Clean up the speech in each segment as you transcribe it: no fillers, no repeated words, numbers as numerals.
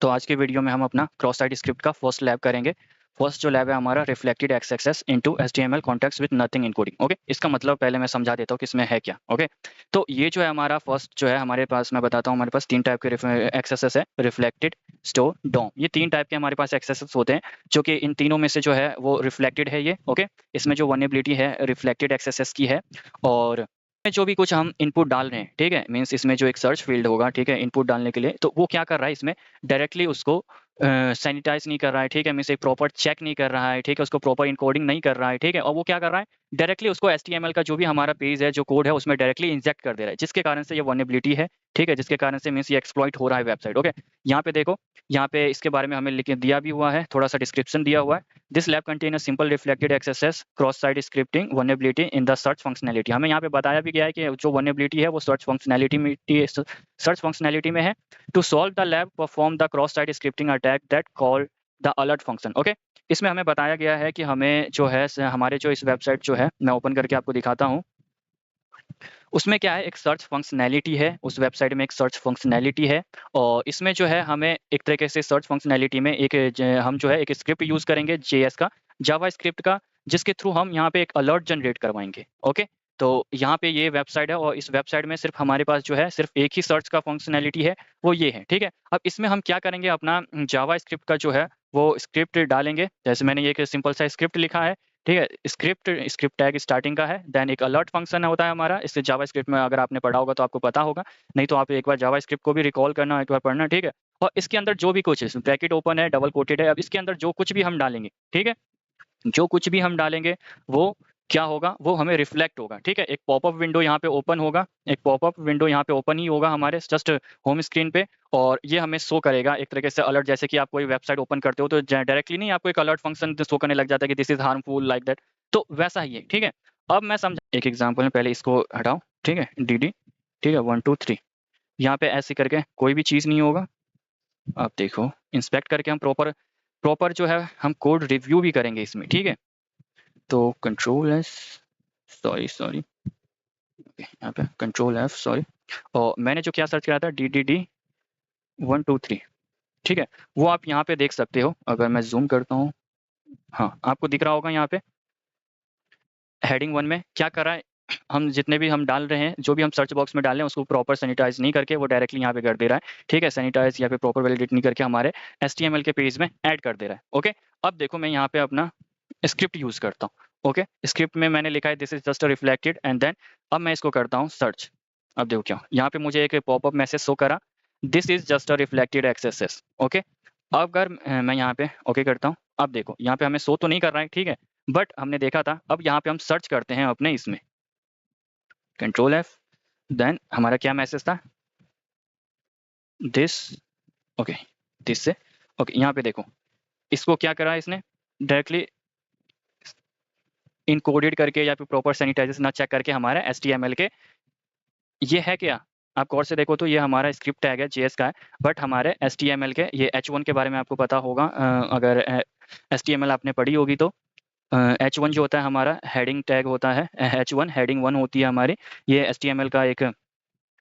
तो आज के वीडियो में हम अपना क्रॉस साइट स्क्रिप्ट का फर्स्ट लैब करेंगे। फर्स्ट जो लैब है हमारा reflected XSS into HTML context with nothing encoding. Okay, इसका मतलब पहले मैं समझा देता हूँ कि इसमें है क्या। ओके, तो ये जो है हमारा फर्स्ट जो है हमारे पास, मैं बताता हूँ, हमारे पास 3 टाइप के एक्सएसएस है, रिफ्लेक्टेड, स्टोर, डॉम। ये 3 टाइप के हमारे पास एक्सएसएस होते हैं, जो कि इन तीनों में से जो है वो रिफ्लेक्टेड है ये। ओके, इसमें जो वल्नरेबिलिटी है रिफ्लेक्टेड एक्सएसएस की है। और जो भी कुछ हम इनपुट डाल रहे हैं, ठीक है, मींस इसमें जो एक सर्च फील्ड होगा, ठीक है, इनपुट डालने के लिए, तो वो क्या कर रहा है, इसमें डायरेक्टली उसको सैनिटाइज नहीं कर रहा है, ठीक है, मींस एक प्रॉपर चेक नहीं कर रहा है, ठीक है, उसको प्रॉपर इनकोडिंग नहीं कर रहा है, ठीक है, और वो क्या कर रहा है, डायरेक्टली उसको एचटीएमएल का जो भी हमारा पेज है, जो कोड है, उसमें डायरेक्टली इंजेक्ट कर दे रहा है, जिसके कारण से ये वल्नरेबिलिटी है, ठीक है, जिसके कारण से मींस ये एक्सप्लॉइट हो रहा है वेबसाइट। ओके, यहाँ पे देखो, यहाँ पे इसके बारे में हमें लिख दिया भी हुआ है, थोड़ा सा डिस्क्रिप्शन दिया हुआ है। This lab contain a simple reflected XSS cross site scripting vulnerability in the search functionality. हमें यहाँ पे बताया भी गया है कि जो वल्नरेबिलिटी है वो सर्च फंक्शनैलिटी में है। To solve the lab perform the cross site scripting attack that call the alert function. Okay, इसमें हमें बताया गया है कि हमें जो है हमारे जो इस वेबसाइट जो है, मैं ओपन करके आपको दिखाता हूँ, उसमें क्या है, एक सर्च फंक्शनैलिटी है, उस वेबसाइट में एक सर्च फंक्शनैलिटी है, और इसमें जो है हमें एक तरीके से सर्च फंक्शनैलिटी में हम जो है एक स्क्रिप्ट यूज़ करेंगे, जेएस का, जावा स्क्रिप्ट का, जिसके थ्रू हम यहाँ पे एक अलर्ट जनरेट करवाएंगे। ओके, तो यहाँ पे ये वेबसाइट है, और इस वेबसाइट में सिर्फ हमारे पास जो है सिर्फ एक ही सर्च का फंक्शनैलिटी है, वो ये है। ठीक है, अब इसमें हम क्या करेंगे, अपना जावा स्क्रिप्ट का जो है वो स्क्रिप्ट डालेंगे। जैसे मैंने ये एक सिंपल सा स्क्रिप्ट लिखा है, ठीक है, स्क्रिप्ट टैग स्टार्टिंग का है, देन एक अलर्ट फंक्शन होता है हमारा। इससे जावा स्क्रिप्ट में अगर आपने पढ़ा होगा तो आपको पता होगा, नहीं तो आप एक बार जावा स्क्रिप्ट को भी रिकॉल करना, एक बार पढ़ना, ठीक है। और इसके अंदर जो भी कुछ है, ब्रैकेट ओपन है, डबल कोटेड है, अब इसके अंदर जो कुछ भी हम डालेंगे, ठीक है, जो कुछ भी हम डालेंगे वो क्या होगा, वो हमें रिफ्लेक्ट होगा। ठीक है, एक पॉपअप विंडो यहाँ पे ओपन होगा, एक पॉपअप विंडो यहाँ पे ओपन ही होगा हमारे जस्ट होम स्क्रीन पे, और ये हमें शो करेगा एक तरीके से अलर्ट। जैसे कि आप कोई वेबसाइट ओपन करते हो तो डायरेक्टली नहीं आपको एक अलर्ट फंक्शन शो करने लग जाता है कि this is harmful like that, तो वैसा ही है। ठीक है, अब मैं समझा एक एग्जाम्पल में, पहले इसको हटाओ, ठीक है, डी, ठीक है, 1 2 3, यहाँ पे ऐसे करके कोई भी चीज़ नहीं होगा। अब देखो, इंस्पेक्ट करके हम प्रॉपर प्रॉपर जो है हम कोड रिव्यू भी करेंगे इसमें। ठीक है, तो कंट्रोल एस, सॉरी यहाँ पे कंट्रोल एफ, सॉरी, और मैंने जो क्या सर्च करा था, डी 1 2 3, ठीक है, वो आप यहाँ पे देख सकते हो। अगर मैं जूम करता हूँ, हाँ, आपको दिख रहा होगा यहाँ पे हेडिंग 1 में क्या कर रहा है, हम जितने भी हम डाल रहे हैं, जो भी हम सर्च बॉक्स में डाल रहे हैं, उसको प्रॉपर सैनिटाइज नहीं करके वो डायरेक्टली यहाँ पे कर दे रहा है। ठीक है, सैनिटाइज या फिर प्रॉपर वैलिडेट नहीं करके हमारे एचटीएमएल के पेज में ऐड कर दे रहा है। ओके, अब देखो मैं यहाँ पे अपना स्क्रिप्ट यूज करता हूँ। ओके, स्क्रिप्ट में मैंने लिखा है this is just reflected, and then अब मैं इसको करता हूँ सर्च। अब देखो क्या, यहाँ पे मुझे एक पॉपअप मैसेज शो करा, this is just a reflected access. Okay, अब अगर मैं यहाँ पे ओके करता हूँ, अब देखो यहाँ पे हमें शो तो नहीं कर रहा है, ठीक है, बट हमने देखा था। अब यहाँ पे हम सर्च करते हैं अपने इसमें, कंट्रोल एफ, देन हमारा क्या मैसेज था, दिस, ओके, दिस से, ओके, यहाँ पे देखो इसको क्या करा इसने, डायरेक्टली इनकोडेड करके या फिर प्रॉपर सैनिटाइजेशन ना चेक करके हमारा एचटीएमएल के, ये है क्या, आप गौर से देखो तो ये हमारा स्क्रिप्ट टैग है, जेएस का है, बट हमारे एचटीएमएल के, ये H1 के बारे में आपको पता होगा, अगर एचटीएमएल आपने पढ़ी होगी तो H1 जो होता है हमारा हेडिंग टैग होता है, H1 हेडिंग 1 होती है हमारी, ये एचटीएमएल का एक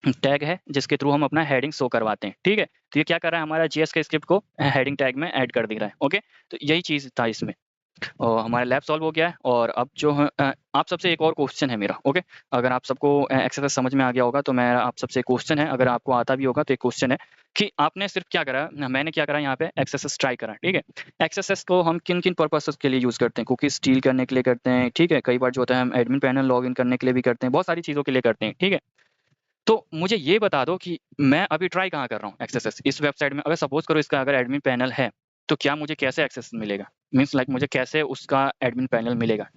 टैग है जिसके थ्रू हम अपना हेडिंग शो करवाते हैं। ठीक है, तो ये क्या कर रहा है, हमारा जेएस के स्क्रिप्ट को हेडिंग टैग में ऐड कर दे रहा है। ओके, तो यही चीज़ था इसमें, और हमारा लैब सॉल्व हो गया है। और अब जो है आप सबसे एक और क्वेश्चन है मेरा। ओके, अगर आप सबको एक्सरसाइज समझ में आ गया होगा तो मैं आप सबसे क्वेश्चन है, अगर आपको आता भी होगा तो एक क्वेश्चन है कि आपने सिर्फ क्या करा, मैंने क्या करा, यहाँ पे एक्सएसएस ट्राई करा। ठीक है, एक्सएसएस को हम किन किन पर्पसेस के लिए यूज़ करते हैं, कुकी स्टील करने के लिए करते हैं, ठीक है, कई बार जो होता है हम एडमिन पैनल लॉग इन करने के लिए भी करते हैं, बहुत सारी चीज़ों के लिए करते हैं। ठीक है, तो मुझे ये बता दो कि मैं अभी ट्राई कहाँ कर रहा हूँ एक्सेस इस वेबसाइट में। अगर सपोज करो इसका अगर एडमिन पैनल है, तो क्या मुझे कैसे एक्सेस मिलेगा, मीन्स लाइक मुझे कैसे उसका एडमिन पैनल मिलेगा।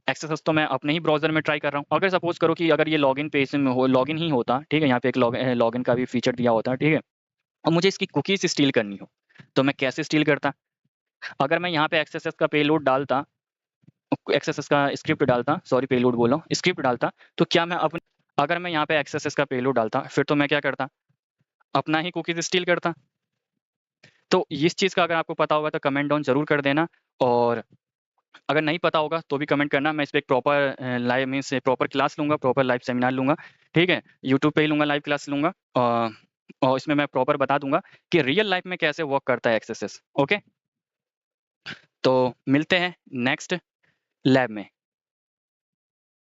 एक्सेस तो मैं अपने ही ब्राउजर में ट्राई कर रहा हूँ। अगर सपोज करो कि अगर ये लॉगिन पेज में हो, लॉगिन ही होता, ठीक है, यहाँ पे एक लॉगिन का भी फीचर दिया होता, ठीक है, और मुझे इसकी कुकीज स्टील करनी हो, तो मैं कैसे स्टील करता। अगर मैं यहाँ पे एक्सेस का पेलोड डालता, एक्सेस का स्क्रिप्ट डालता, सॉरी पेलोड बोला, स्क्रिप्ट डालता, तो क्या मैं अपने, अगर मैं यहाँ पे एक्सेस का पेलोड डालता, फिर तो मैं क्या करता, अपना ही कुकीज स्टील करता। तो इस चीज़ का अगर आपको पता होगा तो कमेंट डाउन जरूर कर देना, और अगर नहीं पता होगा तो भी कमेंट करना। मैं इस पर एक proper live means proper class लूँगा, प्रॉपर लाइव सेमिनार लूँगा, ठीक है, यूट्यूब पे ही लूँगा, लाइव क्लास लूँगा। और इसमें मैं प्रॉपर बता दूंगा कि रियल लाइफ में कैसे वर्क करता है एक्सेसिस। ओके, तो मिलते हैं नेक्स्ट लैब में।